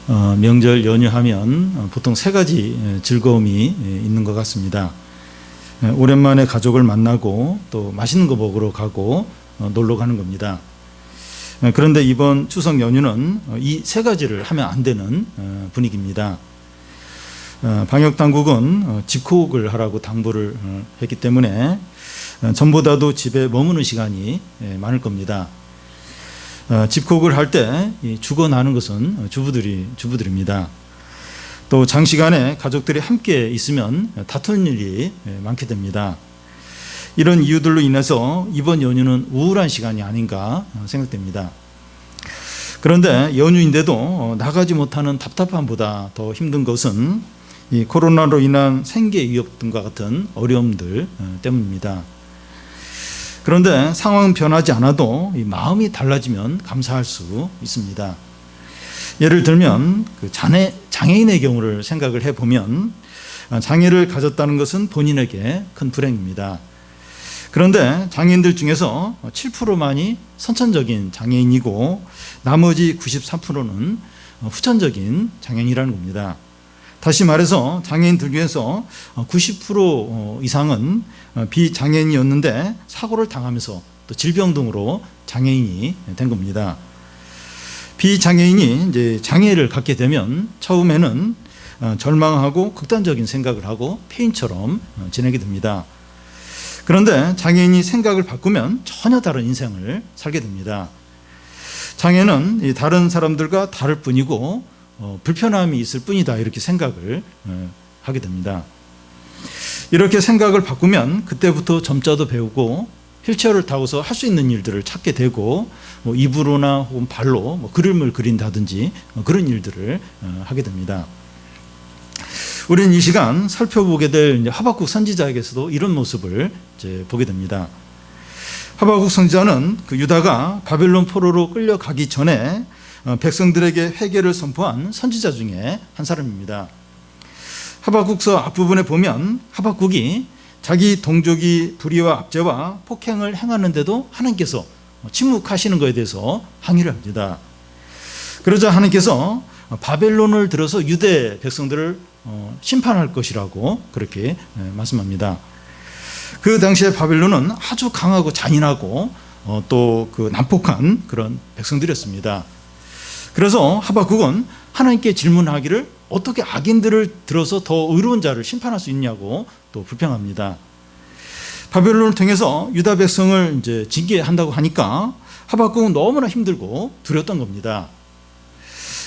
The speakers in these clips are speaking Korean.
명절 연휴하면 보통 세 가지 즐거움이 있는 것 같습니다. 오랜만에 가족을 만나고 또 맛있는 거 먹으러 가고 놀러 가는 겁니다. 그런데 이번 추석 연휴는 이 세 가지를 하면 안 되는 분위기입니다. 방역당국은 집콕을 하라고 당부를 했기 때문에 전보다도 집에 머무는 시간이 많을 겁니다. 집콕을 할 때 죽어나는 것은 주부들입니다. 또 장시간에 가족들이 함께 있으면 다투는 일이 많게 됩니다. 이런 이유들로 인해서 이번 연휴는 우울한 시간이 아닌가 생각됩니다. 그런데 연휴인데도 나가지 못하는 답답함보다 더 힘든 것은 이 코로나로 인한 생계 위협 등과 같은 어려움들 때문입니다. 그런데 상황은 변하지 않아도 이 마음이 달라지면 감사할 수 있습니다. 예를 들면 장애인의 경우를 생각을 해보면 장애를 가졌다는 것은 본인에게 큰 불행입니다. 그런데 장애인들 중에서 7%만이 선천적인 장애인이고 나머지 93%는 후천적인 장애인이라는 겁니다. 다시 말해서 장애인들 중에서 90% 이상은 비장애인이었는데 사고를 당하면서 또 질병 등으로 장애인이 된 겁니다. 비장애인이 이제 장애를 갖게 되면 처음에는 절망하고 극단적인 생각을 하고 폐인처럼 지내게 됩니다. 그런데 장애인이 생각을 바꾸면 전혀 다른 인생을 살게 됩니다. 장애는 다른 사람들과 다를 뿐이고 불편함이 있을 뿐이다, 이렇게 생각을 하게 됩니다. 이렇게 생각을 바꾸면 그때부터 점자도 배우고 휠체어를 타고서 할 수 있는 일들을 찾게 되고 입으로나 혹은 발로 그림을 그린다든지 그런 일들을 하게 됩니다. 우리는 이 시간 살펴보게 될 하박국 선지자에게서도 이런 모습을 이제 보게 됩니다. 하박국 선지자는 그 유다가 바벨론 포로로 끌려가기 전에 백성들에게 회개를 선포한 선지자 중에 한 사람입니다. 하박국서 앞부분에 보면 하박국이 자기 동족이 불의와 압제와 폭행을 행하는데도 하나님께서 침묵하시는 것에 대해서 항의를 합니다. 그러자 하나님께서 바벨론을 들어서 유대 백성들을 심판할 것이라고 그렇게 말씀합니다. 그 당시에 바벨론은 아주 강하고 잔인하고 또 그 난폭한 그런 백성들이었습니다. 그래서 하박국은 하나님께 질문하기를 어떻게 악인들을 들어서 더 의로운 자를 심판할 수 있냐고 또 불평합니다. 바벨론을 통해서 유다 백성을 이제 징계한다고 하니까 하박국은 너무나 힘들고 두려웠던 겁니다.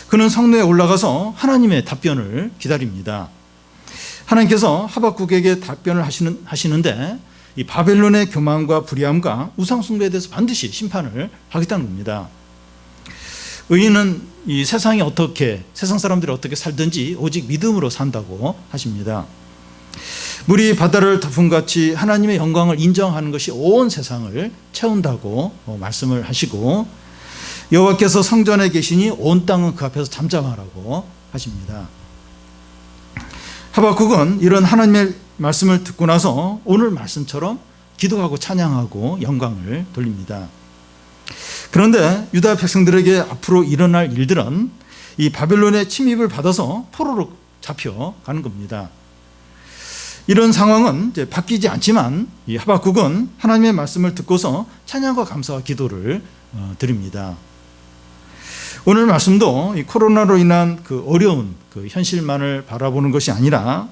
그는 성내에 올라가서 하나님의 답변을 기다립니다. 하나님께서 하박국에게 답변을 하시는데 이 바벨론의 교만과 불의함과 우상 숭배에 대해서 반드시 심판을 하겠다는 겁니다. 의인은 이 세상 사람들이 어떻게 살든지 오직 믿음으로 산다고 하십니다. 물이 바다를 덮음같이 하나님의 영광을 인정하는 것이 온 세상을 채운다고 말씀을 하시고 여호와께서 성전에 계시니 온 땅은 그 앞에서 잠잠하라고 하십니다. 하박국은 이런 하나님의 말씀을 듣고 나서 오늘 말씀처럼 기도하고 찬양하고 영광을 돌립니다. 그런데 유다 백성들에게 앞으로 일어날 일들은 이 바벨론의 침입을 받아서 포로로 잡혀가는 겁니다. 이런 상황은 이제 바뀌지 않지만 이 하박국은 하나님의 말씀을 듣고서 찬양과 감사와 기도를 드립니다. 오늘 말씀도 이 코로나로 인한 그 어려운 그 현실만을 바라보는 것이 아니라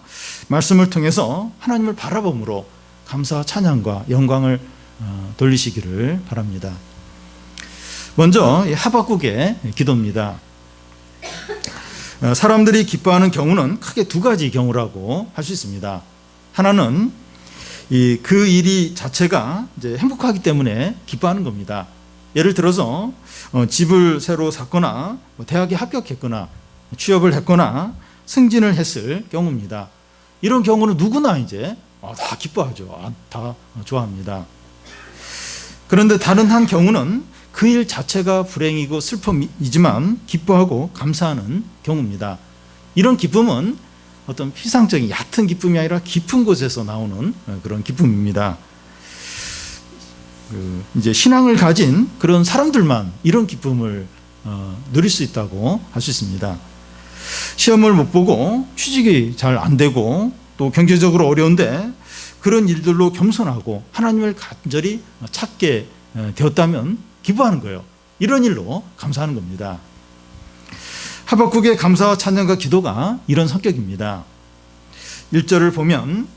말씀을 통해서 하나님을 바라봄으로 감사와 찬양과 영광을 돌리시기를 바랍니다. 먼저 하박국의 기도입니다. 사람들이 기뻐하는 경우는 크게 두 가지 경우라고 할 수 있습니다. 하나는 그 일이 자체가 이제 행복하기 때문에 기뻐하는 겁니다. 예를 들어서 집을 새로 샀거나 대학에 합격했거나 취업을 했거나 승진을 했을 경우입니다. 이런 경우는 누구나 이제 다 기뻐하죠. 다 좋아합니다. 그런데 다른 한 경우는 그 일 자체가 불행이고 슬픔이지만 기뻐하고 감사하는 경우입니다. 이런 기쁨은 어떤 피상적인 얕은 기쁨이 아니라 깊은 곳에서 나오는 그런 기쁨입니다. 이제 신앙을 가진 그런 사람들만 이런 기쁨을 누릴 수 있다고 할 수 있습니다. 시험을 못 보고 취직이 잘 안 되고 또 경제적으로 어려운데 그런 일들로 겸손하고 하나님을 간절히 찾게 되었다면 기뻐하는 거예요. 이런 일로 감사하는 겁니다. 하박국의 감사와 찬양과 기도가 이런 성격입니다. 1절을 보면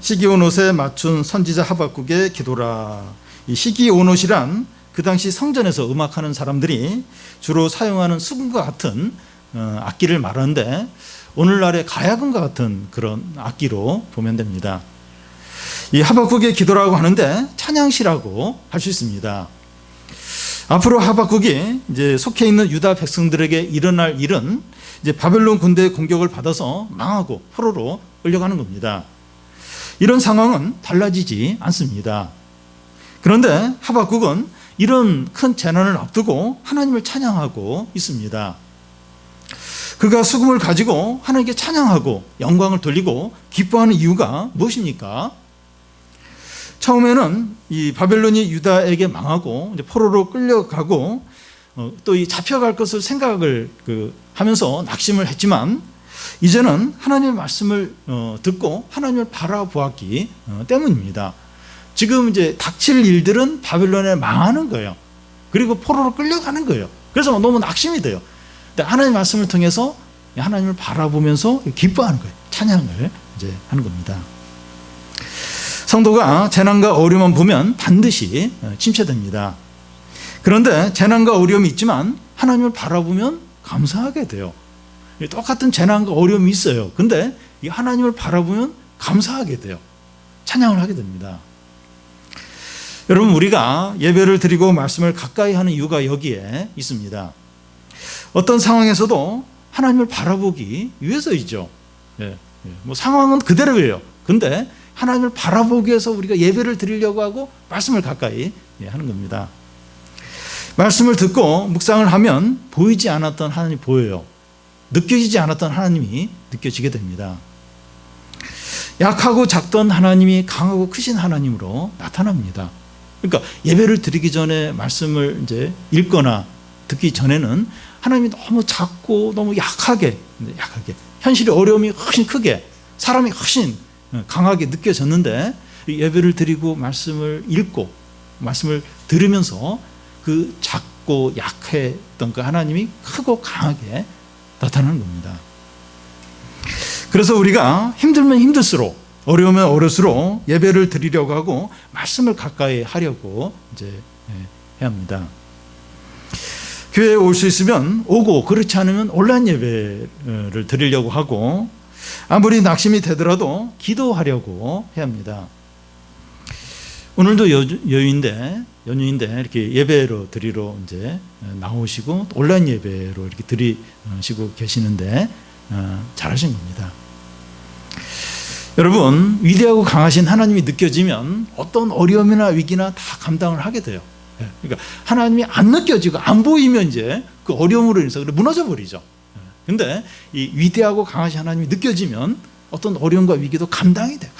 시기온옷에 맞춘 선지자 하박국의 기도라. 이 시기온옷이란 그 당시 성전에서 음악하는 사람들이 주로 사용하는 수금과 같은 악기를 말하는데 오늘날의 가야금과 같은 그런 악기로 보면 됩니다. 이 하박국의 기도라고 하는데 찬양시라고 할 수 있습니다. 앞으로 하박국이 이제 속해 있는 유다 백성들에게 일어날 일은 이제 바벨론 군대의 공격을 받아서 망하고 포로로 끌려가는 겁니다. 이런 상황은 달라지지 않습니다. 그런데 하박국은 이런 큰 재난을 앞두고 하나님을 찬양하고 있습니다. 그가 수금을 가지고 하나님께 찬양하고 영광을 돌리고 기뻐하는 이유가 무엇입니까? 처음에는 이 바벨론이 유다에게 망하고 이제 포로로 끌려가고 또 이 잡혀갈 것을 생각을 하면서 낙심을 했지만 이제는 하나님의 말씀을 듣고 하나님을 바라보았기 때문입니다. 지금 이제 닥칠 일들은 바벨론에 망하는 거예요. 그리고 포로로 끌려가는 거예요. 그래서 너무 낙심이 돼요. 근데 하나님의 말씀을 통해서 하나님을 바라보면서 기뻐하는 거예요. 찬양을 이제 하는 겁니다. 성도가 재난과 어려움만 보면 반드시 침체됩니다. 그런데 재난과 어려움이 있지만 하나님을 바라보면 감사하게 돼요. 똑같은 재난과 어려움이 있어요. 근데 이 하나님을 바라보면 감사하게 돼요. 찬양을 하게 됩니다. 여러분, 우리가 예배를 드리고 말씀을 가까이 하는 이유가 여기에 있습니다. 어떤 상황에서도 하나님을 바라보기 위해서이죠. 뭐 상황은 그대로예요. 근데 하나님을 바라보기 위해서 우리가 예배를 드리려고 하고 말씀을 가까이 하는 겁니다. 말씀을 듣고 묵상을 하면 보이지 않았던 하나님이 보여요. 느껴지지 않았던 하나님이 느껴지게 됩니다. 약하고 작던 하나님이 강하고 크신 하나님으로 나타납니다. 그러니까 예배를 드리기 전에 말씀을 이제 읽거나 듣기 전에는 하나님이 너무 작고 너무 약하게 현실의 어려움이 훨씬 크게 사람이 훨씬 강하게 느껴졌는데 예배를 드리고 말씀을 읽고 말씀을 들으면서 그 작고 약했던 그 하나님이 크고 강하게 나타나는 겁니다. 그래서 우리가 힘들면 힘들수록 어려우면 어려울수록 예배를 드리려고 하고 말씀을 가까이 하려고 이제 해야 합니다. 교회에 올 수 있으면 오고 그렇지 않으면 온라인 예배를 드리려고 하고 아무리 낙심이 되더라도 기도하려고 해야 합니다. 오늘도 연휴인데 이렇게 예배로 드리러 이제 나오시고 온라인 예배로 이렇게 드리시고 계시는데 잘하신 겁니다. 여러분, 위대하고 강하신 하나님이 느껴지면 어떤 어려움이나 위기나 다 감당을 하게 돼요. 그러니까 하나님이 안 느껴지고 안 보이면 이제 그 어려움으로 인해서 무너져 버리죠. 근데 이 위대하고 강하신 하나님이 느껴지면 어떤 어려움과 위기도 감당이 돼요.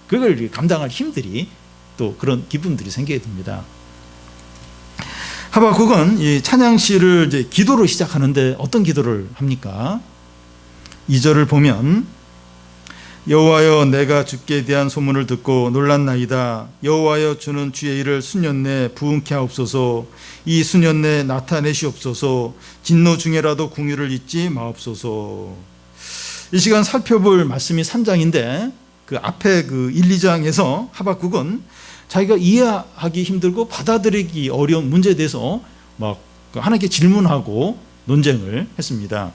그걸 감당할 힘들이 또 그런 기쁨들이 생기게 됩니다. 하박국은 이 찬양시를 이제 기도로 시작하는데 어떤 기도를 합니까? 2절을 보면 여호와여, 내가 주께 대한 소문을 듣고 놀랐나이다. 여호와여, 주는 주의 일을 수년 내 부응케 하옵소서. 이 수년 내에 나타내시옵소서. 진노 중에라도 궁유를 잊지 마옵소서. 이 시간 살펴볼 말씀이 3장인데 그 앞에 그 1, 2장에서 하박국은 자기가 이해하기 힘들고 받아들이기 어려운 문제에 대해서 막 하나님께 질문하고 논쟁을 했습니다.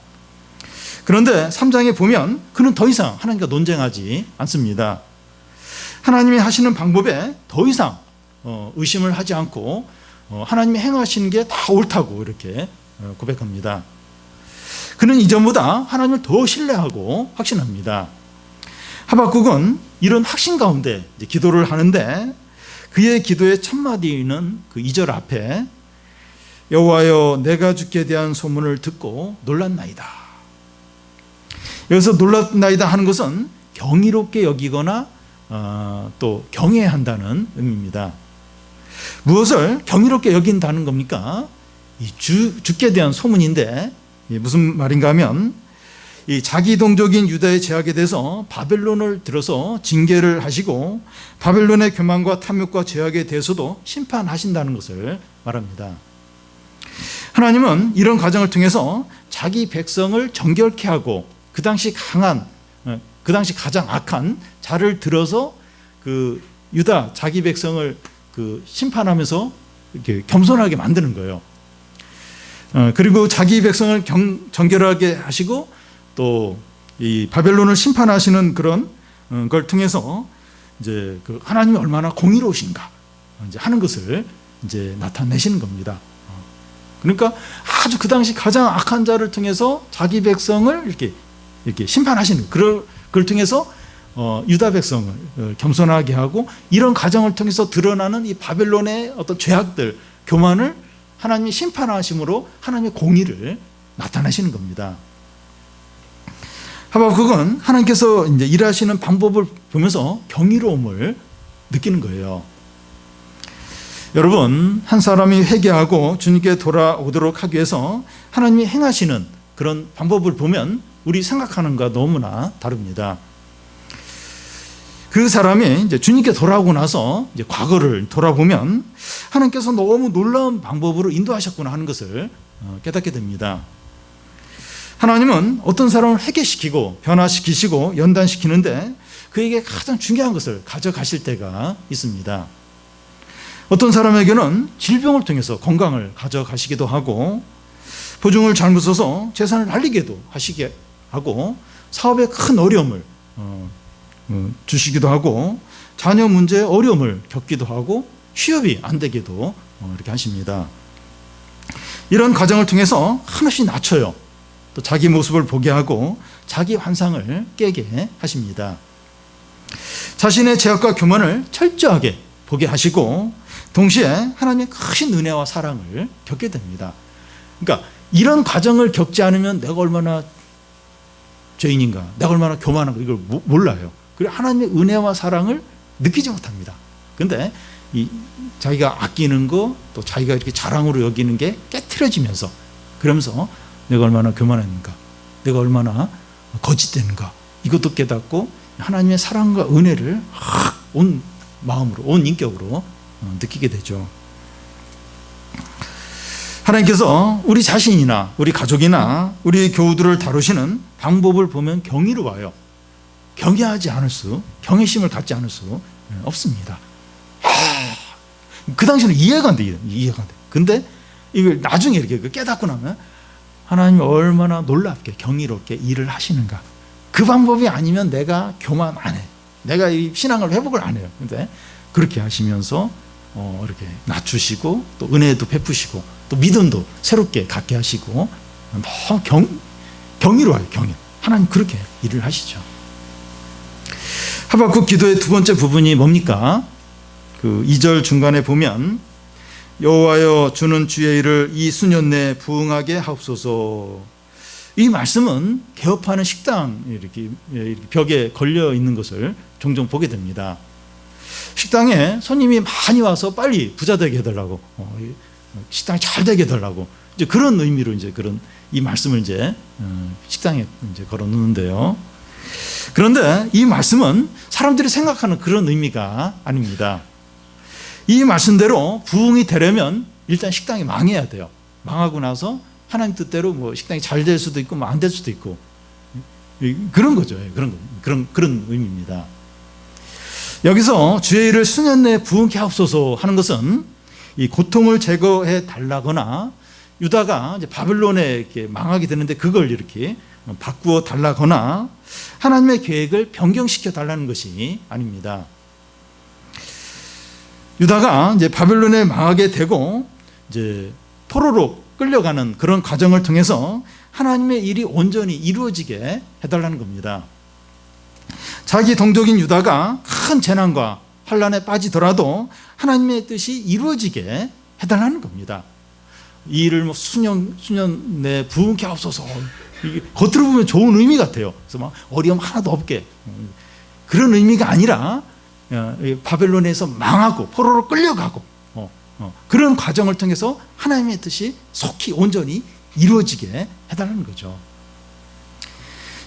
그런데 3장에 보면 그는 더 이상 하나님과 논쟁하지 않습니다. 하나님이 하시는 방법에 더 이상 의심을 하지 않고 하나님이 행하시는 게 다 옳다고 이렇게 고백합니다. 그는 이전보다 하나님을 더 신뢰하고 확신합니다. 하박국은 이런 확신 가운데 기도를 하는데 그의 기도의 첫 마디는 그 2절 앞에 여호와여, 내가 주께 대한 소문을 듣고 놀랐나이다. 여기서 놀랐나이다 하는 것은 경이롭게 여기거나 또 경외한다는 의미입니다. 무엇을 경이롭게 여긴다는 겁니까? 이 주께 대한 소문인데 무슨 말인가 하면 이 자기 동족인 유다의 제약에 대해서 바벨론을 들어서 징계를 하시고 바벨론의 교만과 탐욕과 죄악에 대해서도 심판하신다는 것을 말합니다. 하나님은 이런 과정을 통해서 자기 백성을 정결케 하고 그 당시 가장 악한 자를 들어서 그 유다 자기 백성을 그 심판하면서 이렇게 겸손하게 만드는 거예요. 그리고 자기 백성을 정결하게 하시고 또 이 바벨론을 심판하시는 그런 걸 통해서 이제 그 하나님이 얼마나 공의로우신가 이제 하는 것을 이제 나타내시는 겁니다. 그러니까 아주 그 당시 가장 악한 자를 통해서 자기 백성을 이렇게 심판하시는 그걸 통해서 유다 백성을 겸손하게 하고 이런 과정을 통해서 드러나는 이 바벨론의 어떤 죄악들, 교만을 하나님이 심판하심으로 하나님의 공의를 나타내시는 겁니다. 하박국은 하나님께서 이제 일하시는 방법을 보면서 경이로움을 느끼는 거예요. 여러분, 한 사람이 회개하고 주님께 돌아오도록 하기 위해서 하나님이 행하시는 그런 방법을 보면 우리 생각하는 것과 너무나 다릅니다. 그 사람이 이제 주님께 돌아오고 나서 이제 과거를 돌아보면 하나님께서 너무 놀라운 방법으로 인도하셨구나 하는 것을 깨닫게 됩니다. 하나님은 어떤 사람을 회개시키고 변화시키시고 연단시키는데 그에게 가장 중요한 것을 가져가실 때가 있습니다. 어떤 사람에게는 질병을 통해서 건강을 가져가시기도 하고 보증을 잘못 써서 재산을 날리게도 하시게 하고 사업에 큰 어려움을 주시기도 하고 자녀 문제에 어려움을 겪기도 하고 취업이 안 되게도 이렇게 하십니다. 이런 과정을 통해서 하나씩 낮춰요. 또 자기 모습을 보게 하고 자기 환상을 깨게 하십니다. 자신의 죄악과 교만을 철저하게 보게 하시고 동시에 하나님의 크신 은혜와 사랑을 겪게 됩니다. 그러니까 이런 과정을 겪지 않으면 내가 얼마나 죄인인가, 내가 얼마나 교만한가 이걸 몰라요. 그리고 하나님의 은혜와 사랑을 느끼지 못합니다. 그런데 자기가 아끼는 거, 또 자기가 이렇게 자랑으로 여기는 게 깨트려지면서 그러면서 내가 얼마나 교만했는가, 내가 얼마나 거짓됐는가 이것도 깨닫고 하나님의 사랑과 은혜를 온 마음으로, 온 인격으로 느끼게 되죠. 하나님께서 우리 자신이나 우리 가족이나 우리 교우들을 다루시는 방법을 보면 경이로워요. 경외심을 갖지 않을 수 없습니다. 그 당시에는 이해가 안 돼요. 근데 이걸 나중에 이렇게 깨닫고 나면 하나님이 얼마나 놀랍게 경이롭게 일을 하시는가. 그 방법이 아니면 내가 교만 안 해. 내가 이 신앙을 회복을 안 해요. 근데 그렇게 하시면서 이렇게 낮추시고 또 은혜도 베푸시고 또 믿음도 새롭게 갖게 하시고 경이로워요. 하나님 그렇게 일을 하시죠. 하박국 기도의 두 번째 부분이 뭡니까? 그 2절 중간에 보면 여호와여 주는 주의 일을 이 수년 내에 부응하게 하옵소서. 이 말씀은 개업하는 식당 이렇게 벽에 걸려 있는 것을 종종 보게 됩니다. 식당에 손님이 많이 와서 빨리 부자 되게 해달라고, 식당이 잘 되게 해달라고 이제 그런 의미로 이제 이 말씀을 이제 식당에 이제 걸어 놓는데요. 그런데 이 말씀은 사람들이 생각하는 그런 의미가 아닙니다. 이 말씀대로 부흥이 되려면 일단 식당이 망해야 돼요. 망하고 나서 하나님 뜻대로 뭐 식당이 잘 될 수도 있고 뭐 안 될 수도 있고 그런 거죠. 그런 의미입니다. 여기서 주의 일을 수년 내에 부흥케 하옵소서 하는 것은 이 고통을 제거해 달라거나 유다가 이제 바벨론에 이렇게 망하게 되는데 그걸 이렇게 바꾸어 달라거나 하나님의 계획을 변경시켜 달라는 것이 아닙니다. 유다가 이제 바벨론에 망하게 되고 이제 포로로 끌려가는 그런 과정을 통해서 하나님의 일이 온전히 이루어지게 해달라는 겁니다. 자기 동족인 유다가 큰 재난과 환난에 빠지더라도 하나님의 뜻이 이루어지게 해달라는 겁니다. 이 일을 뭐 수년 내에 부흥케 하옵소서. 겉으로 보면 좋은 의미 같아요. 그래서 막 어려움 하나도 없게 그런 의미가 아니라 바벨론에서 망하고 포로로 끌려가고 그런 과정을 통해서 하나님의 뜻이 속히 온전히 이루어지게 해달라는 거죠.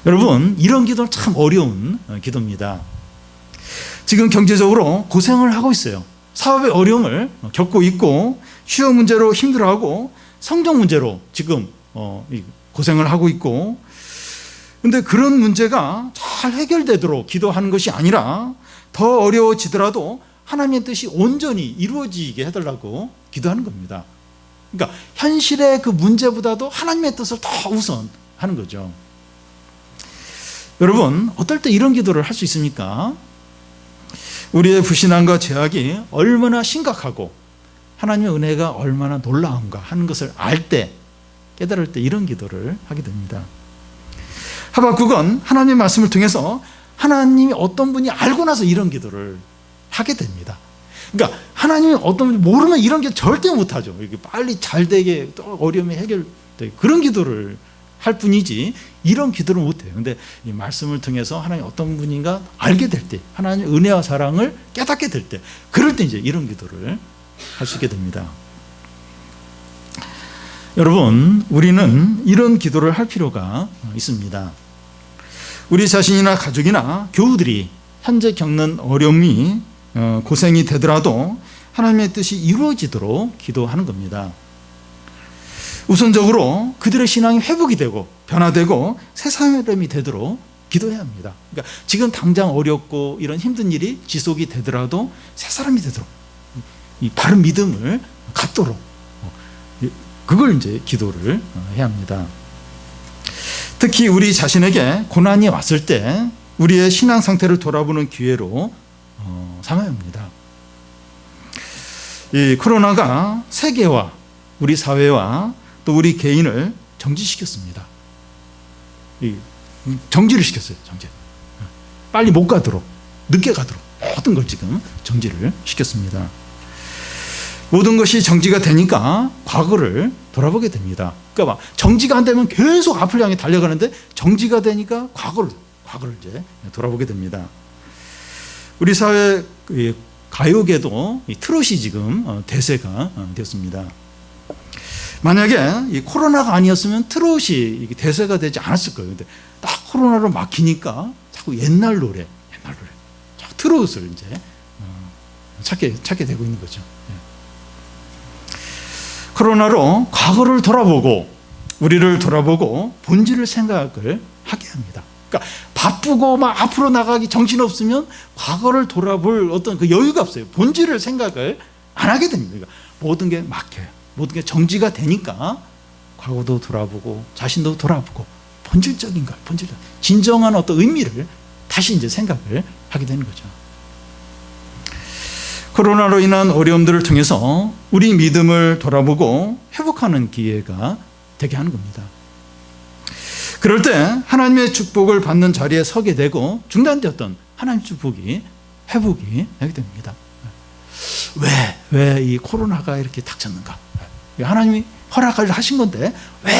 여러분, 이런 기도는 참 어려운 기도입니다. 지금 경제적으로 고생을 하고 있어요. 사업의 어려움을 겪고 있고, 취업 문제로 힘들어하고, 성적 문제로 지금 고생을 하고 있고, 근데 그런 문제가 잘 해결되도록 기도하는 것이 아니라 더 어려워지더라도 하나님의 뜻이 온전히 이루어지게 해달라고 기도하는 겁니다. 그러니까 현실의 그 문제보다도 하나님의 뜻을 더 우선하는 거죠. 여러분, 어떨 때 이런 기도를 할 수 있습니까? 우리의 불신앙과 죄악이 얼마나 심각하고 하나님의 은혜가 얼마나 놀라운가 하는 것을 알 때, 깨달을 때 이런 기도를 하게 됩니다. 하박국은 하나님의 말씀을 통해서 하나님이 어떤 분이 알고 나서 이런 기도를 하게 됩니다. 그러니까 하나님이 어떤 분이 모르면 이런 기도 절대 못하죠. 이렇게 빨리 잘 되게, 또 어려움이 해결되게, 그런 기도를 할 뿐이지 이런 기도를 못해요. 근데 이 말씀을 통해서 하나님 어떤 분인가 알게 될 때, 하나님의 은혜와 사랑을 깨닫게 될 때, 그럴 때 이제 이런 기도를 할 수 있게 됩니다. 여러분, 우리는 이런 기도를 할 필요가 있습니다. 우리 자신이나 가족이나 교우들이 현재 겪는 어려움이 고생이 되더라도 하나님의 뜻이 이루어지도록 기도하는 겁니다. 우선적으로 그들의 신앙이 회복이 되고 변화되고 새 사람이 되도록 기도해야 합니다. 그러니까 지금 당장 어렵고 이런 힘든 일이 지속이 되더라도 새 사람이 되도록, 이 바른 믿음을 갖도록, 그걸 이제 기도를 해야 합니다. 특히 우리 자신에게 고난이 왔을 때 우리의 신앙 상태를 돌아보는 기회로 삼아야 합니다. 이 코로나가 세계와 우리 사회와 또 우리 개인을 정지시켰습니다. 정지를 시켰어요. 정지. 빨리 못 가도록, 늦게 가도록 모든 걸 지금 정지를 시켰습니다. 모든 것이 정지가 되니까 과거를 돌아보게 됩니다. 그러니까 막 정지가 안 되면 계속 앞을 향해 달려가는데 되니까 과거를 이제 돌아보게 됩니다. 우리 사회 가요계도 트롯이 지금 대세가 되었습니다. 만약에 이 코로나가 아니었으면 트롯이 대세가 되지 않았을 거예요. 근데 딱 코로나로 막히니까 자꾸 옛날 노래, 자꾸 트롯을 이제 찾게 되고 있는 거죠. 코로나로 과거를 돌아보고 우리를 돌아보고 본질을 생각을 하게 합니다. 그러니까 바쁘고 막 앞으로 나가기 정신없으면 과거를 돌아볼 어떤 그 여유가 없어요. 본질을 생각을 안 하게 됩니다. 그러니까 모든 게 막혀요. 모든 게 정지가 되니까 과거도 돌아보고 자신도 돌아보고 본질적인 걸, 진정한 어떤 의미를 다시 이제 생각을 하게 되는 거죠. 코로나로 인한 어려움들을 통해서 우리 믿음을 돌아보고 회복하는 기회가 되게 하는 겁니다. 그럴 때 하나님의 축복을 받는 자리에 서게 되고 중단되었던 하나님의 축복이 회복이 되게 됩니다. 왜 이 코로나가 이렇게 닥쳤는가? 하나님이 허락을 하신 건데 왜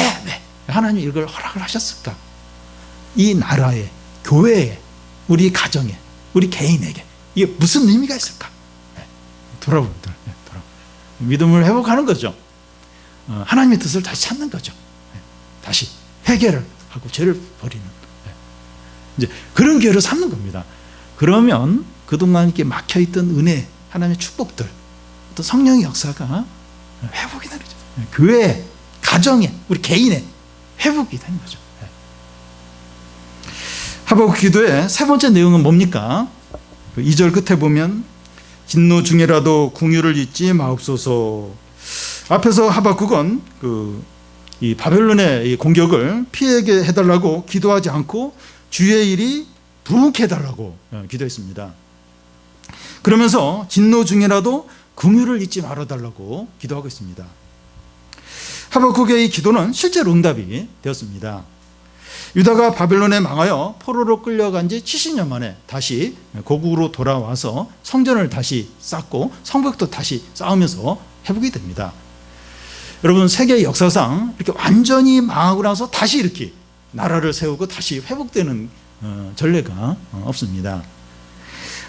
하나님이 이걸 허락을 하셨을까? 이 나라에, 교회에, 우리 가정에, 우리 개인에게 이게 무슨 의미가 있을까? 돌아봅니다. 믿음을 회복하는 거죠. 하나님의 뜻을 다시 찾는 거죠. 다시 회개를 하고 죄를 버리는, 이제 그런 기회를 삼는 겁니다. 그러면 그동안 이렇게 막혀있던 은혜, 하나님의 축복들, 또 성령의 역사가 회복이 되는 거죠. 교회, 가정에, 우리 개인의 회복이 되는 거죠. 하박국 기도의 세 번째 내용은 뭡니까? 2절 끝에 보면 진노 중에라도 궁유를 잊지 마옵소서. 앞에서 하박국은 이 바벨론의 이 공격을 피하게 해달라고 기도하지 않고 주의 일이 부흥케 해달라고 기도했습니다. 그러면서 진노 중에라도 긍휼을 잊지 말아달라고 기도하고 있습니다. 하박국의 이 기도는 실제로 응답이 되었습니다. 유다가 바벨론에 망하여 포로로 끌려간 지 70년 만에 다시 고국으로 돌아와서 성전을 다시 쌓고 성벽도 다시 쌓으면서 회복이 됩니다. 여러분, 세계 역사상 이렇게 완전히 망하고 나서 다시 이렇게 나라를 세우고 다시 회복되는 전례가 없습니다.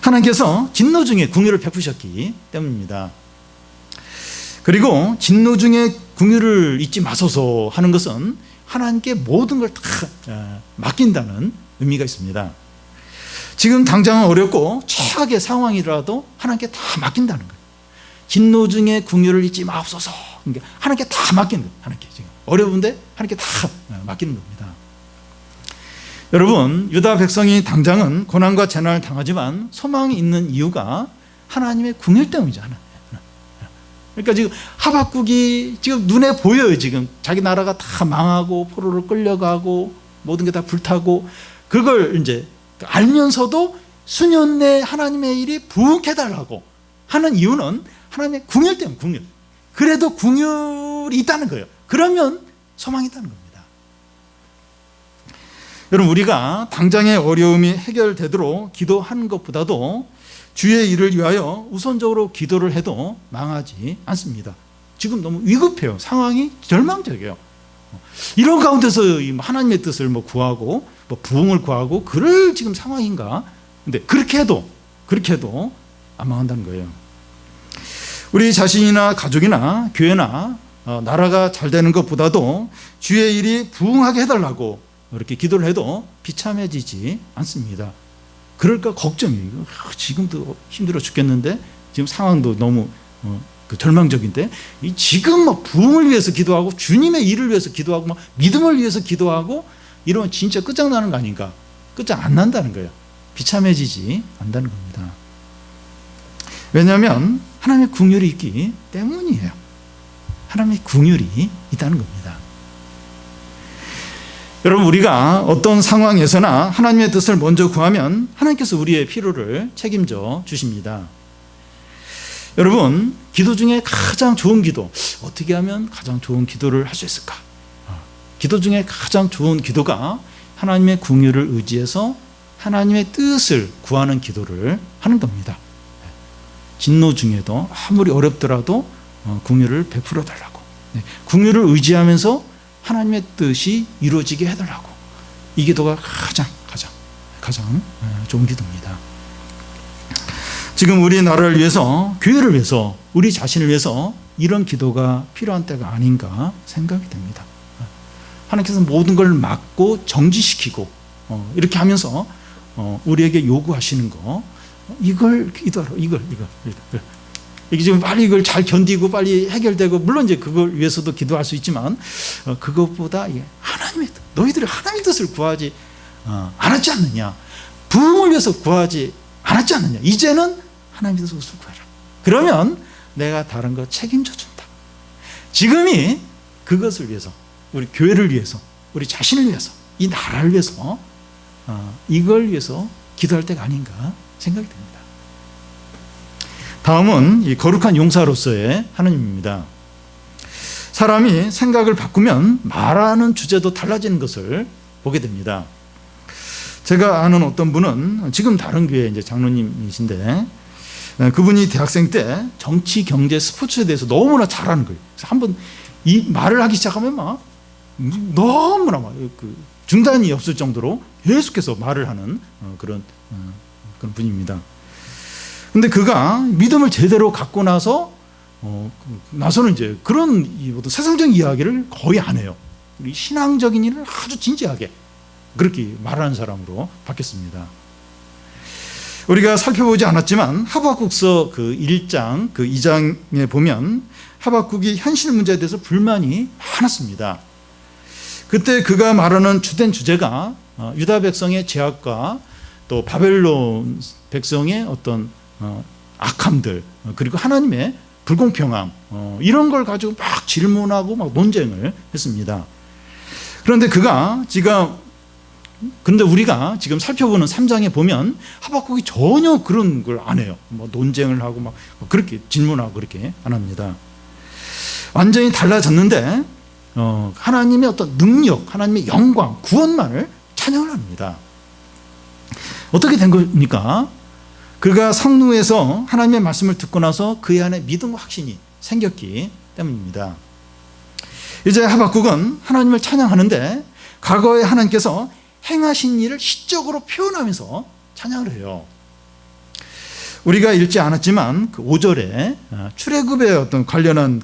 하나님께서 진노 중에 긍휼을 베푸셨기 때문입니다. 그리고 진노 중에 궁유를 잊지 마소서 하는 것은 하나님께 모든 걸 다 맡긴다는 의미가 있습니다. 지금 당장은 어렵고 최악의 상황이라도 하나님께 다 맡긴다는 거예요. 진노 중에 궁유를 잊지 마옵소서. 그러니까 하나님께 다 맡기는 거예요. 하나님께 지금 어려운데 하나님께 다 맡기는 겁니다. 여러분, 유다 백성이 당장은 고난과 재난을 당하지만 소망이 있는 이유가 하나님의 궁유 때문이죠. 그러니까 지금 하박국이 지금 눈에 보여요. 지금 자기 나라가 다 망하고 포로로 끌려가고 모든 게 다 불타고, 그걸 이제 알면서도 수년 내에 하나님의 일이 부흥해 달라고 하는 이유는 하나님의 궁유 때문에, 궁유. 그래도 궁유이 있다는 거예요. 그러면 소망이 있다는 겁니다. 여러분, 우리가 당장의 어려움이 해결되도록 기도하는 것보다도 주의 일을 위하여 우선적으로 기도를 해도 망하지 않습니다. 지금 너무 위급해요. 상황이 절망적이에요. 이런 가운데서 하나님의 뜻을 구하고 부흥을 구하고 그럴 지금 상황인가? 근데 그렇게 해도 안 망한다는 거예요. 우리 자신이나 가족이나 교회나 나라가 잘 되는 것보다도 주의 일이 부흥하게 해달라고 이렇게 기도를 해도 비참해지지 않습니다. 그럴까 걱정이에요. 지금도 힘들어 죽겠는데, 지금 상황도 너무 절망적인데, 지금 부흥을 위해서 기도하고 주님의 일을 위해서 기도하고 믿음을 위해서 기도하고 이러면 진짜 끝장나는 거 아닌가? 끝장 안 난다는 거예요. 비참해지지 않는다는 겁니다. 왜냐하면 하나님의 긍휼이 있기 때문이에요. 하나님의 긍휼이 있다는 겁니다. 여러분, 우리가 어떤 상황에서나 하나님의 뜻을 먼저 구하면 하나님께서 우리의 필요를 책임져 주십니다. 여러분, 기도 중에 가장 좋은 기도, 어떻게 하면 가장 좋은 기도를 할 수 있을까? 기도 중에 가장 좋은 기도가 하나님의 긍휼을 의지해서 하나님의 뜻을 구하는 기도를 하는 겁니다. 진노 중에도 아무리 어렵더라도 긍휼을 베풀어 달라고, 긍휼을 의지하면서 하나님의 뜻이 이루어지게 해달라고, 이 기도가 가장 좋은 기도입니다. 지금 우리나라를 위해서, 교회를 위해서, 우리 자신을 위해서 이런 기도가 필요한 때가 아닌가 생각이 됩니다. 하나님께서 모든 걸 막고 정지시키고 이렇게 하면서 우리에게 요구하시는 거, 이걸 기도하라. 이걸. 이게 지금 빨리 이걸 잘 견디고 빨리 해결되고, 물론 이제 그걸 위해서도 기도할 수 있지만, 그것보다 하나님의 뜻, 너희들이 하나님의 뜻을 구하지 않았지 않느냐, 부흥을 위해서 구하지 않았지 않느냐, 이제는 하나님의 뜻을 구하라. 그러면 내가 다른 거 책임져 준다. 지금이 그것을 위해서, 우리 교회를 위해서, 우리 자신을 위해서, 이 나라를 위해서, 이걸 위해서 기도할 때가 아닌가 생각이 됩니다. 다음은 이 거룩한 용사로서의 하나님입니다. 사람이 생각을 바꾸면 말하는 주제도 달라지는 것을 보게 됩니다. 제가 아는 어떤 분은 지금 다른 교회 이제 장로님이신데, 그분이 대학생 때 정치, 경제, 스포츠에 대해서 너무나 잘하는 거예요. 그래서 한번 이 말을 하기 시작하면 너무나 중단이 없을 정도로 계속해서 말을 하는 그런 분입니다. 근데 그가 믿음을 제대로 갖고 나서는 이제 그런 세상적인 이야기를 거의 안 해요. 신앙적인 일을 아주 진지하게 그렇게 말하는 사람으로 바뀌었습니다. 우리가 살펴보지 않았지만 하박국서 1장 2장에 보면 하박국이 현실 문제에 대해서 불만이 많았습니다. 그때 그가 말하는 주된 주제가 유다 백성의 죄악과 또 바벨론 백성의 어떤 악함들, 그리고 하나님의 불공평함, 이런 걸 가지고 막 질문하고 막 논쟁을 했습니다. 그런데 우리가 지금 살펴보는 3장에 보면 하박국이 전혀 그런 걸 안 해요. 논쟁을 하고 막 그렇게 질문하고 그렇게 안 합니다. 완전히 달라졌는데 하나님의 어떤 능력, 하나님의 영광, 구원만을 찬양을 합니다. 어떻게 된 겁니까? 그가 성루에서 하나님의 말씀을 듣고 나서 그의 안에 믿음과 확신이 생겼기 때문입니다. 이제 하박국은 하나님을 찬양하는데 과거에 하나님께서 행하신 일을 시적으로 표현하면서 찬양을 해요. 우리가 읽지 않았지만 그 5절에 출애굽에 어떤 관련한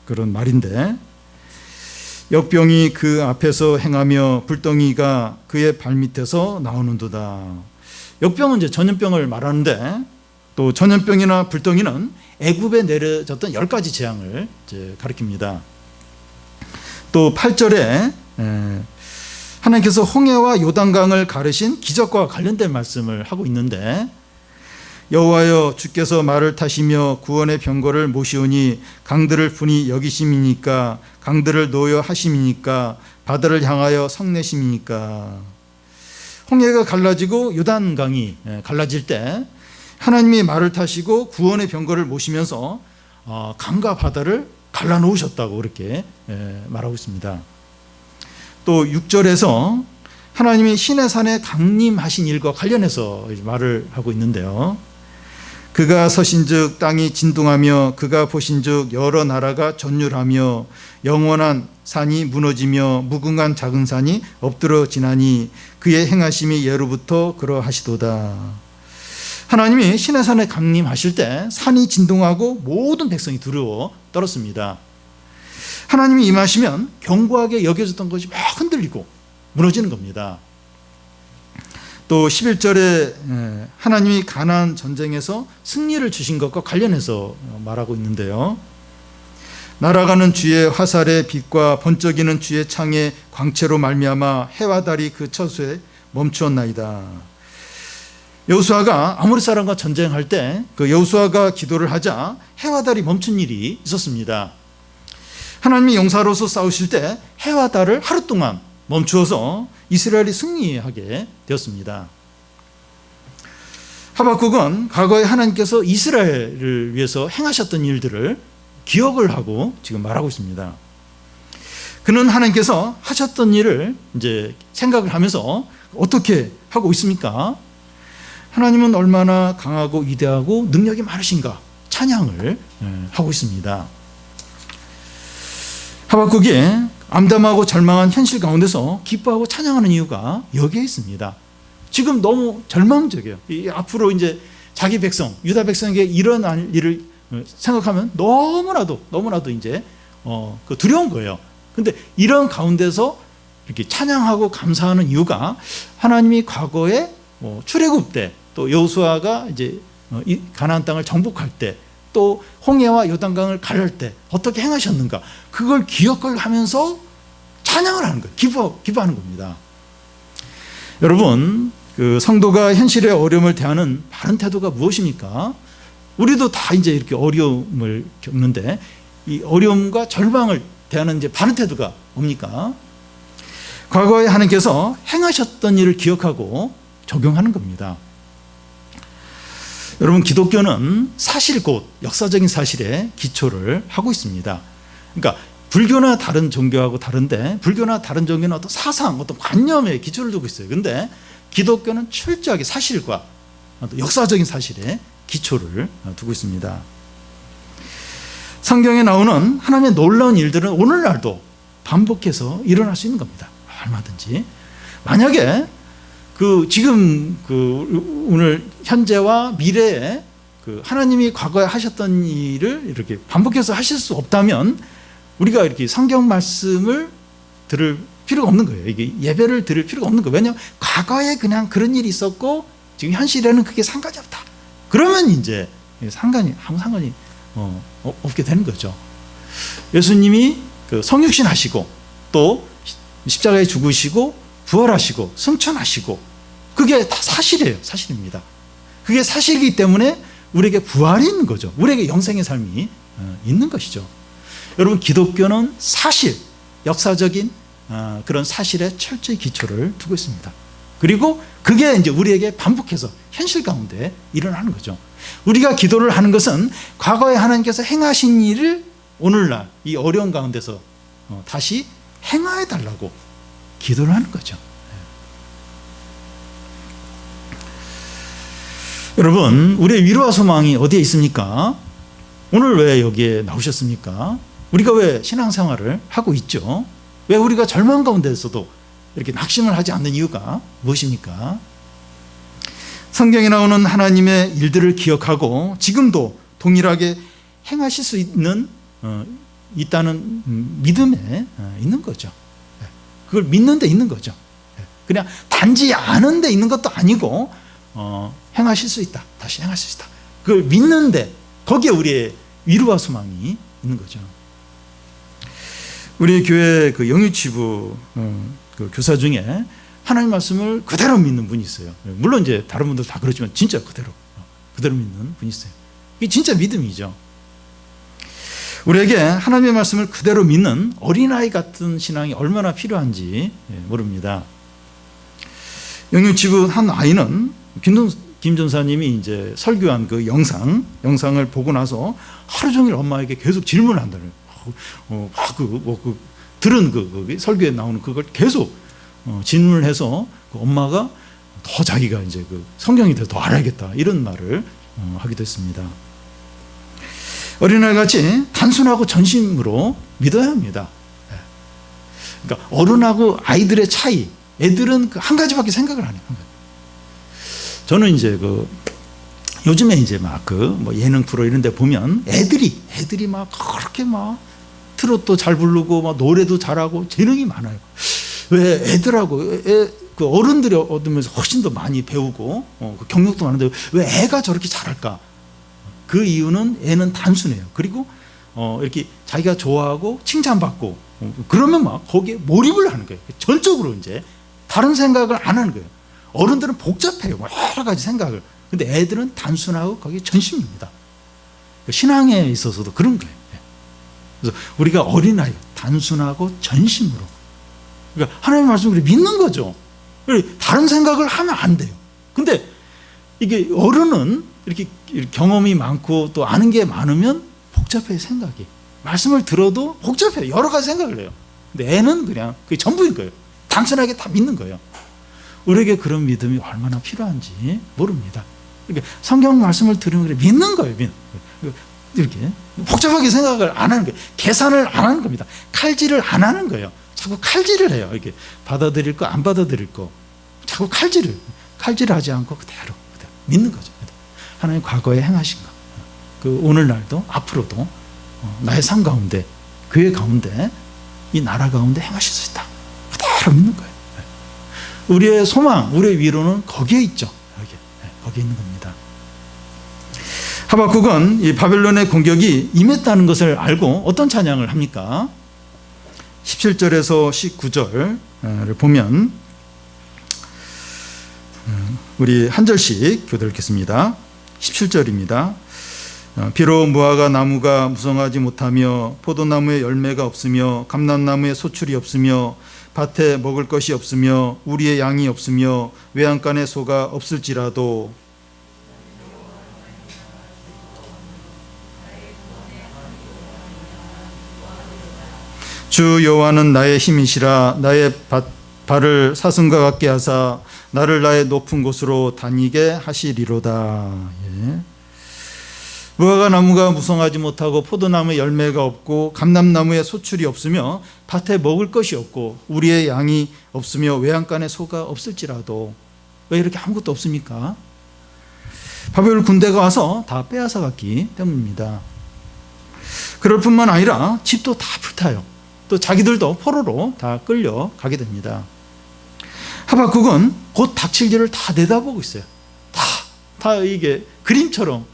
그런 말인데, 역병이 그 앞에서 행하며 불덩이가 그의 발밑에서 나오는도다. 역병은 이제 전염병을 말하는데, 또 전염병이나 불덩이는 애굽에 내려졌던 10가지 재앙을 이제 가리킵니다. 또 8절에 하나님께서 홍해와 요단강을 가르신 기적과 관련된 말씀을 하고 있는데, 여호와여 주께서 말을 타시며 구원의 병거를 모시오니 강들을 분이 여기심이니까, 강들을 놓여 하심이니까, 바다를 향하여 성내심이니까. 홍해가 갈라지고 요단강이 갈라질 때 하나님이 말을 타시고 구원의 병거를 모시면서 강과 바다를 갈라놓으셨다고 그렇게 말하고 있습니다. 또 6절에서 하나님이 시내산에 강림하신 일과 관련해서 말을 하고 있는데요. 그가 서신즉 땅이 진동하며 그가 보신즉 여러 나라가 전율하며 영원한 산이 무너지며 무궁한 작은 산이 엎드러 지나니 그의 행하심이 예로부터 그러하시도다. 하나님이 시내산에 강림하실 때 산이 진동하고 모든 백성이 두려워 떨었습니다. 하나님이 임하시면 견고하게 여겨졌던 것이 막 흔들리고 무너지는 겁니다. 또 11절에 하나님이 가나안 전쟁에서 승리를 주신 것과 관련해서 말하고 있는데요. 날아가는 주의 화살의 빛과 번쩍이는 주의 창의 광채로 말미암아 해와 달이 그 처소에 멈추었나이다. 여호수아가 아모리 사람과 전쟁할 때 그 여호수아가 기도를 하자 해와 달이 멈춘 일이 있었습니다. 하나님이 용사로서 싸우실 때 해와 달을 하루 동안 멈추어서 이스라엘이 승리하게 되었습니다. 하박국은 과거에 하나님께서 이스라엘을 위해서 행하셨던 일들을 기억을 하고 지금 말하고 있습니다. 그는 하나님께서 하셨던 일을 이제 생각을 하면서 어떻게 하고 있습니까? 하나님은 얼마나 강하고 위대하고 능력이 많으신가 찬양을 하고 있습니다. 하박국이 암담하고 절망한 현실 가운데서 기뻐하고 찬양하는 이유가 여기에 있습니다. 지금 너무 절망적이에요. 앞으로 이제 자기 백성, 유다 백성에게 일어날 일을 생각하면 너무나도 이제 두려운 거예요. 근데 이런 가운데서 이렇게 찬양하고 감사하는 이유가 하나님이 과거에 출애굽 때, 또 여호수아가 이제 가나안 땅을 정복할 때, 또 홍해와 요단강을 가를 때 어떻게 행하셨는가, 그걸 기억을 하면서 찬양을 하는 거예요. 기뻐하는 겁니다. 여러분, 그 성도가 현실의 어려움을 대하는 바른 태도가 무엇입니까? 우리도 다 이제 이렇게 어려움을 겪는데 이 어려움과 절망을 대하는 이제 바른 태도가 뭡니까? 과거에 하나님께서 행하셨던 일을 기억하고 적용하는 겁니다. 여러분, 기독교는 사실 곧 역사적인 사실에 기초를 하고 있습니다. 그러니까 불교나 다른 종교하고 다른데, 불교나 다른 종교는 어떤 사상, 어떤 관념에 기초를 두고 있어요. 근데 기독교는 철저하게 사실과 역사적인 사실에 기초를 두고 있습니다. 성경에 나오는 하나님의 놀라운 일들은 오늘날도 반복해서 일어날 수 있는 겁니다. 얼마든지. 만약에 지금 오늘 현재와 미래에 하나님이 과거에 하셨던 일을 이렇게 반복해서 하실 수 없다면 우리가 이렇게 성경 말씀을 들을 필요가 없는 거예요. 이게 예배를 드릴 필요가 없는 거예요. 왜냐하면 과거에 그냥 그런 일이 있었고 지금 현실에는 그게 상관이 없다. 그러면 이제 아무 상관이 없게 되는 거죠. 예수님이 성육신 하시고 또 십자가에 죽으시고 부활하시고 승천하시고 그게 다 사실이에요. 사실입니다. 그게 사실이기 때문에 우리에게 부활이 있는 거죠. 우리에게 영생의 삶이 있는 것이죠. 여러분, 기독교는 사실, 역사적인 그런 사실에 철저히 기초를 두고 있습니다. 그리고 그게 이제 우리에게 반복해서 현실 가운데 일어나는 거죠. 우리가 기도를 하는 것은 과거에 하나님께서 행하신 일을 오늘날 이 어려운 가운데서 다시 행하여 달라고 기도를 하는 거죠. 여러분, 우리의 위로와 소망이 어디에 있습니까? 오늘 왜 여기에 나오셨습니까? 우리가 왜 신앙생활을 하고 있죠? 왜 우리가 절망 가운데서도 이렇게 낙심을 하지 않는 이유가 무엇입니까? 성경에 나오는 하나님의 일들을 기억하고 지금도 동일하게 행하실 수 있다는 믿음에 있는 거죠. 그걸 믿는 데 있는 거죠. 그냥 단지 아는 데 있는 것도 아니고 행하실 수 있다. 다시 행하실 수 있다. 그걸 믿는데 거기에 우리의 위로와 소망이 있는 거죠. 우리 교회 그 영유치부 그 교사 중에 하나님 말씀을 그대로 믿는 분이 있어요. 물론 이제 다른 분들 다 그렇지만 진짜 그대로 믿는 분이 있어요. 이게 진짜 믿음이죠. 우리에게 하나님의 말씀을 그대로 믿는 어린아이 같은 신앙이 얼마나 필요한지 모릅니다. 영유치부 한 아이는 김 전사님이 이제 설교한 그 영상을 보고 나서 하루 종일 엄마에게 계속 질문을 한다는 들은 그 설교에 나오는 그걸 계속 질문을 해서 그 엄마가 더 자기가 이제 그 성경에 대해서 더 알아야겠다 이런 말을 하기도 했습니다. 어린아이 같이 단순하고 전심으로 믿어야 합니다. 그러니까 어른하고 아이들의 차이, 애들은 한 가지밖에 생각을 안 해요. 저는 이제 요즘에 이제 뭐 예능 프로 이런 데 보면 애들이 막 그렇게 막 트롯도 잘 부르고 막 노래도 잘하고 재능이 많아요. 왜 애들하고 그 어른들이 얻으면서 훨씬 더 많이 배우고 그 경력도 많은데 왜 애가 저렇게 잘할까? 그 이유는 애는 단순해요. 그리고 이렇게 자기가 좋아하고 칭찬받고 그러면 막 거기에 몰입을 하는 거예요. 전적으로 이제 다른 생각을 안 하는 거예요. 어른들은 복잡해요. 여러 가지 생각을. 근데 애들은 단순하고 거기에 전심입니다. 신앙에 있어서도 그런 거예요. 그래서 우리가 어린아이 단순하고 전심으로, 그러니까 하나님의 말씀을 믿는 거죠. 다른 생각을 하면 안 돼요. 근데 이게 어른은 이렇게 경험이 많고 또 아는 게 많으면 복잡해요. 생각이. 말씀을 들어도 복잡해요. 여러 가지 생각을 해요. 근데 애는 그냥 그게 전부인 거예요. 단순하게 다 믿는 거예요. 우리에게 그런 믿음이 얼마나 필요한지 모릅니다. 그러니까 성경 말씀을 들으면 그래 믿는 거예요. 이렇게 복잡하게 생각을 안 하는 거예요. 계산을 안 하는 겁니다. 칼질을 안 하는 거예요. 자꾸 칼질을 해요. 이렇게 받아들일 거 안 받아들일 거 자꾸 칼질을 하지 않고 그대로 믿는 거죠. 하나님 과거에 행하신 거, 그 오늘날도 앞으로도 나의 삶 가운데, 교회 가운데, 이 나라 가운데 행하실 수 있다. 그대로 믿는 거예요. 우리의 소망, 우리의 위로는 거기에 있죠. 거기에 있는 겁니다. 하박국은 이 바벨론의 공격이 임했다는 것을 알고 어떤 찬양을 합니까? 17절에서 19절을 보면 우리 한 절씩 교독 읽겠습니다. 17절입니다. 비록 무화과 나무가 무성하지 못하며 포도나무에 열매가 없으며 감람나무에 소출이 없으며 밭에 먹을 것이 없으며 우리의 양이 없으며 외양간에 소가 없을지라도 주 여호와는 나의 힘이시라. 나의 발을 사슴과 같게 하사 나를 나의 높은 곳으로 다니게 하시리로다. 예. 무화과 나무가 무성하지 못하고 포도나무에 열매가 없고 감람나무에 소출이 없으며 밭에 먹을 것이 없고 우리의 양이 없으며 외양간에 소가 없을지라도. 왜 이렇게 아무것도 없습니까? 바벨 군대가 와서 다 빼앗아 갔기 때문입니다. 그럴 뿐만 아니라 집도 다 불타요. 또 자기들도 포로로 다 끌려가게 됩니다. 하박국은 곧 닥칠 일을 다 내다보고 있어요. 다 이게 그림처럼,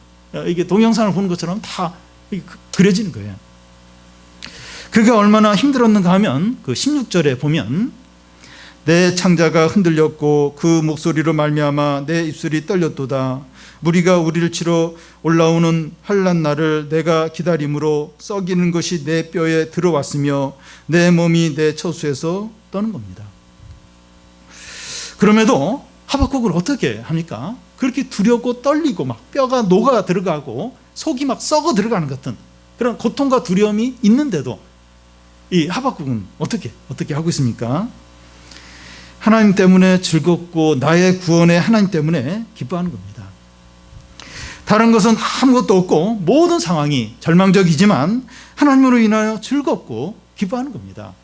이게 동영상을 보는 것처럼 다 그려지는 거예요. 그가 얼마나 힘들었는가 하면 그 16절에 보면 내 창자가 흔들렸고 그 목소리로 말미암아 내 입술이 떨렸도다. 무리가 우리를 치러 올라오는 환난 날을 내가 기다림으로 썩이는 것이 내 뼈에 들어왔으며 내 몸이 내 처수에서 떠는 겁니다. 그럼에도 하박국을 어떻게 합니까? 그렇게 두렵고 떨리고 막 뼈가 녹아 들어가고 속이 막 썩어 들어가는 것 같은 그런 고통과 두려움이 있는데도 이 하박국은 어떻게 하고 있습니까? 하나님 때문에 즐겁고 나의 구원에 하나님 때문에 기뻐하는 겁니다. 다른 것은 아무것도 없고 모든 상황이 절망적이지만 하나님으로 인하여 즐겁고 기뻐하는 겁니다.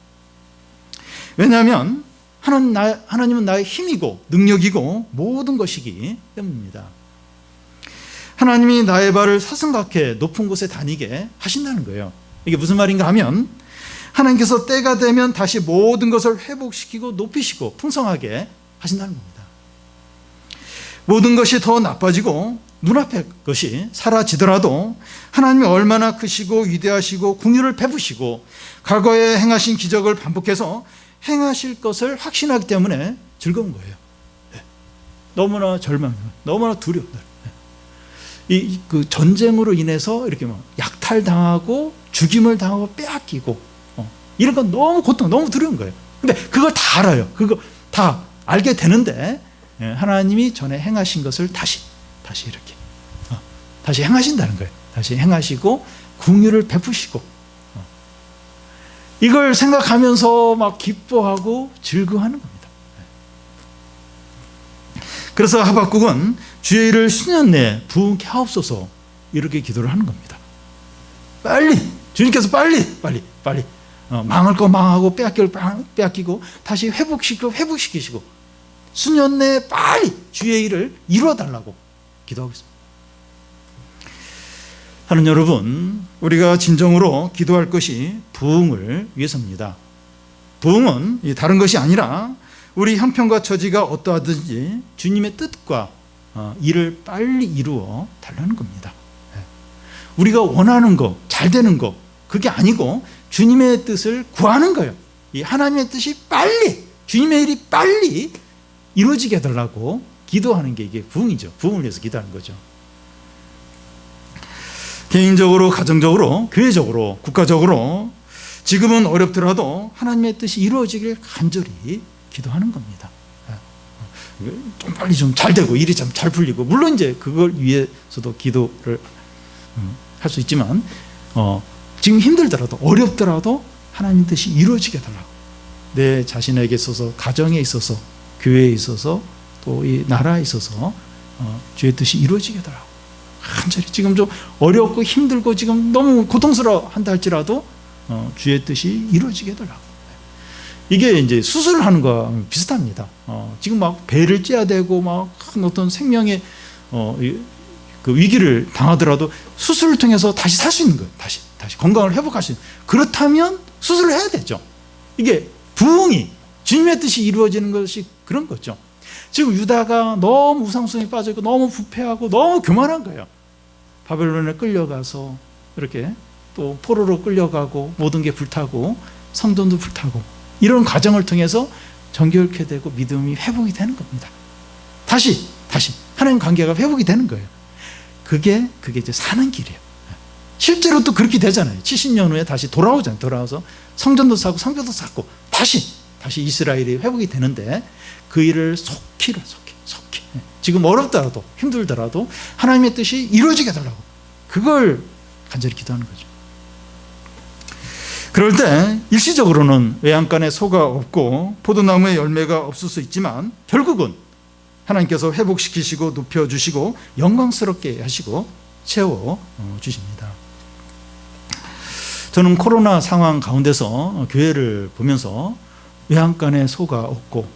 왜냐하면 하나님은 나의 힘이고 능력이고 모든 것이기 때문입니다. 하나님이 나의 발을 사슴같게 높은 곳에 다니게 하신다는 거예요. 이게 무슨 말인가 하면 하나님께서 때가 되면 다시 모든 것을 회복시키고 높이시고 풍성하게 하신다는 겁니다. 모든 것이 더 나빠지고 눈앞의 것이 사라지더라도 하나님이 얼마나 크시고 위대하시고 긍휼을 베푸시고 과거에 행하신 기적을 반복해서 행하실 것을 확신하기 때문에 즐거운 거예요. 너무나 너무나 두려워요. 그 전쟁으로 인해서 이렇게 약탈당하고 죽임을 당하고 빼앗기고 이런 건 너무 너무 두려운 거예요. 근데 그걸 다 알아요. 그거 다 알게 되는데 하나님이 전에 행하신 것을 다시 이렇게 다시 행하신다는 거예요. 다시 행하시고 긍휼을 베푸시고 이걸 생각하면서 막 기뻐하고 즐거워하는 겁니다. 그래서 하박국은 주의 일을 수년 내에 부흥케 하옵소서 이렇게 기도를 하는 겁니다. 빨리 주님께서 빨리 망할 거 망하고 빼앗길 빼앗기고 다시 회복시키시고 수년 내에 빨리 주의 일을 이루어달라고 기도하고 있습니다. 하는 여러분, 우리가 진정으로 기도할 것이 부흥을 위해서입니다. 부흥은 다른 것이 아니라 우리 형편과 처지가 어떠하든지 주님의 뜻과 일을 빨리 이루어 달라는 겁니다. 우리가 원하는 거, 잘 되는 거 그게 아니고 주님의 뜻을 구하는 거예요. 이 하나님의 뜻이 빨리, 주님의 일이 빨리 이루어지게 해달라고 기도하는 게 이게 부흥이죠. 부흥을 위해서 기도하는 거죠. 개인적으로, 가정적으로, 교회적으로, 국가적으로 지금은 어렵더라도 하나님의 뜻이 이루어지길 간절히 기도하는 겁니다. 좀 빨리 좀 잘 되고 일이 좀 잘 풀리고 물론 이제 그걸 위해서도 기도를 할 수 있지만 지금 힘들더라도 어렵더라도 하나님 뜻이 이루어지게 해달라고 내 자신에게 있어서 가정에 있어서 교회에 있어서 또 이 나라에 있어서 주의 뜻이 이루어지게 해달라고 간절히 지금 좀 어렵고 힘들고 지금 너무 고통스러워한다 할지라도 주의 뜻이 이루어지게 해달라고. 이게 이제 수술을 하는 거와 비슷합니다. 지금 막 배를 째야 되고 막 어떤 생명의 그 위기를 당하더라도 수술을 통해서 다시 살 수 있는 거예요. 다시 건강을 회복할 수 있는. 그렇다면 수술을 해야 되죠. 이게 부흥이 주님의 뜻이 이루어지는 것이 그런 거죠. 지금 유다가 너무 우상숭에 빠져있고 너무 부패하고 너무 교만한 거예요. 바벨론에 끌려가서 이렇게 또 포로로 끌려가고 모든 게 불타고 성전도 불타고 이런 과정을 통해서 정결케 되고 믿음이 회복이 되는 겁니다. 다시 하나님 관계가 회복이 되는 거예요. 그게 이제 사는 길이에요. 실제로 또 그렇게 되잖아요. 70년 후에 다시 돌아오잖아요. 돌아와서 성전도 쌓고 성벽도 쌓고 다시 이스라엘이 회복이 되는데 그 일을 속히 지금 어렵더라도 힘들더라도 하나님의 뜻이 이루어지게 해달라고 그걸 간절히 기도하는 거죠. 그럴 때 일시적으로는 외양간에 소가 없고 포도나무에 열매가 없을 수 있지만 결국은 하나님께서 회복시키시고 높여주시고 영광스럽게 하시고 채워주십니다. 저는 코로나 상황 가운데서 교회를 보면서 외양간에 소가 없고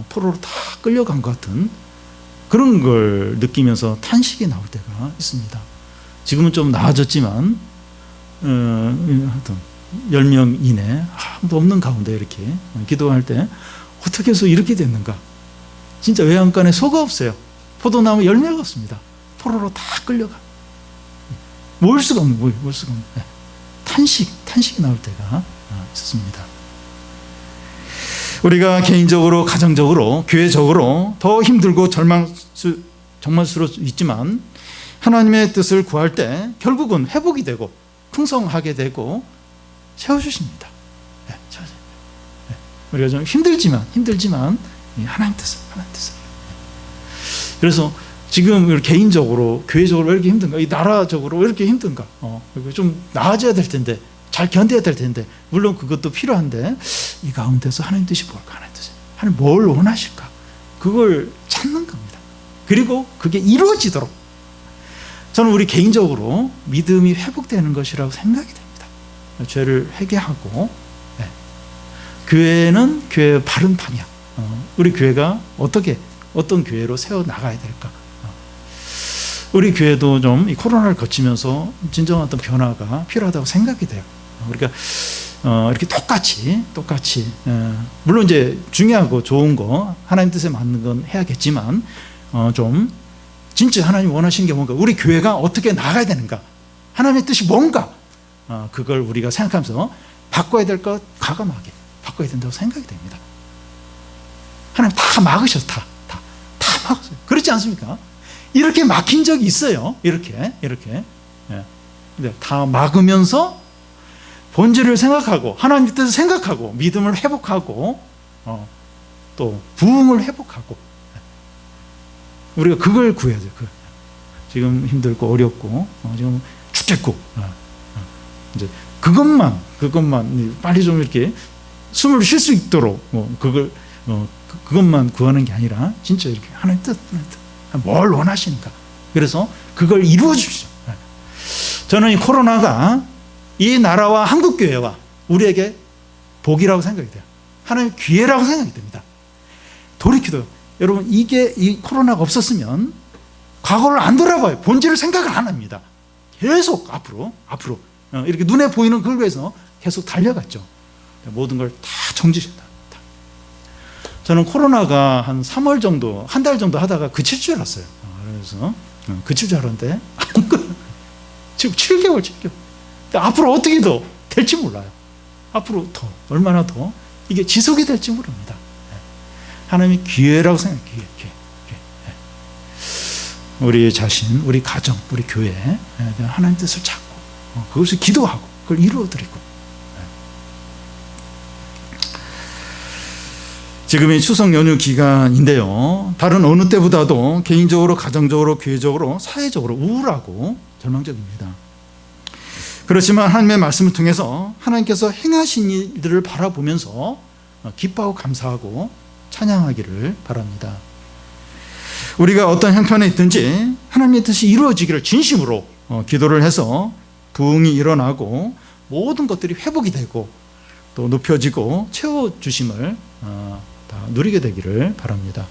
포로로 다 끌려간 것 같은 그런 걸 느끼면서 탄식이 나올 때가 있습니다. 지금은 좀 나아졌지만 하여튼 10명 이내 아무도 없는 가운데 이렇게 기도할 때 어떻게 해서 이렇게 됐는가. 진짜 외양간에 소가 없어요. 포도나무 열매가 없습니다. 포로로 다 끌려가. 모을 수가 없는. 탄식이 나올 때가 있었습니다. 우리가 개인적으로, 가정적으로, 교회적으로 더 힘들고 절망스러울 수 있지만 하나님의 뜻을 구할 때 결국은 회복이 되고 풍성하게 되고 채워주십니다. 우리가 좀 힘들지만 하나님 뜻을. 그래서 지금 개인적으로, 교회적으로 왜 이렇게 힘든가? 이 나라적으로 왜 이렇게 힘든가? 좀 나아져야 될 텐데, 잘 견뎌야 될 텐데, 물론 그것도 필요한데, 이 가운데서 하나님 뜻이 뭘까? 하나님 뭘 원하실까? 그걸 찾는 겁니다. 그리고 그게 이루어지도록 저는 우리 개인적으로 믿음이 회복되는 것이라고 생각이 됩니다. 죄를 회개하고, 교회는 교회의 바른 방향, 우리 교회가 어떤 교회로 세워 나가야 될까? 우리 교회도 좀 이 코로나를 거치면서 진정한 어떤 변화가 필요하다고 생각이 돼요. 우리가 이렇게 똑같이 물론 이제 중요하고 좋은 거 하나님 뜻에 맞는 건 해야겠지만 좀 진짜 하나님 원하시는 게 뭔가, 우리 교회가 어떻게 나가야 되는가, 하나님의 뜻이 뭔가, 그걸 우리가 생각하면서 바꿔야 될 것 과감하게 바꿔야 된다고 생각이 됩니다. 하나님 다 막으셨어. 다 막았어요. 그렇지 않습니까? 이렇게 막힌 적이 있어요. 이렇게. 근데 다 막으면서 본질을 생각하고 하나님의 뜻을 생각하고 믿음을 회복하고 또 부흥을 회복하고, 우리가 그걸 구해야 돼요. 지금 힘들고 어렵고 지금 죽겠고 이제 그것만 빨리 좀 이렇게 숨을 쉴 수 있도록 그것만 구하는 게 아니라 진짜 이렇게 하나님 뜻, 뭘 원하시는가, 그래서 그걸 이루어 주십시오. 저는 이 코로나가 이 나라와 한국교회와 우리에게 복이라고 생각이 돼요. 하나님의 기회라고 생각이 됩니다. 돌이키도 여러분, 이 코로나가 없었으면 과거를 안 돌아봐요. 본질을 생각을 안 합니다. 계속 앞으로 이렇게 눈에 보이는 그걸 위해서 계속 달려갔죠. 모든 걸 다 정지했다. 저는 코로나가 한 3월 정도, 한 달 정도 하다가 그칠 줄 알았어요. 그래서 그칠 줄 알았는데 지금 7개월. 앞으로 어떻게 더 될지 몰라요. 앞으로 얼마나 더 이게 지속이 될지 모릅니다. 하나님의 기회라고 생각해요. 기회. 우리 자신, 우리 가정, 우리 교회에 하나님 뜻을 찾고 그것을 기도하고 그걸 이루어드리고, 지금이 추석 연휴 기간인데요, 다른 어느 때보다도 개인적으로, 가정적으로, 교회적으로, 사회적으로 우울하고 절망적입니다. 그렇지만 하나님의 말씀을 통해서 하나님께서 행하신 일들을 바라보면서 기뻐하고 감사하고 찬양하기를 바랍니다. 우리가 어떤 형편에 있든지 하나님의 뜻이 이루어지기를 진심으로 기도를 해서 부흥이 일어나고 모든 것들이 회복이 되고 또 높여지고 채워주심을 다 누리게 되기를 바랍니다.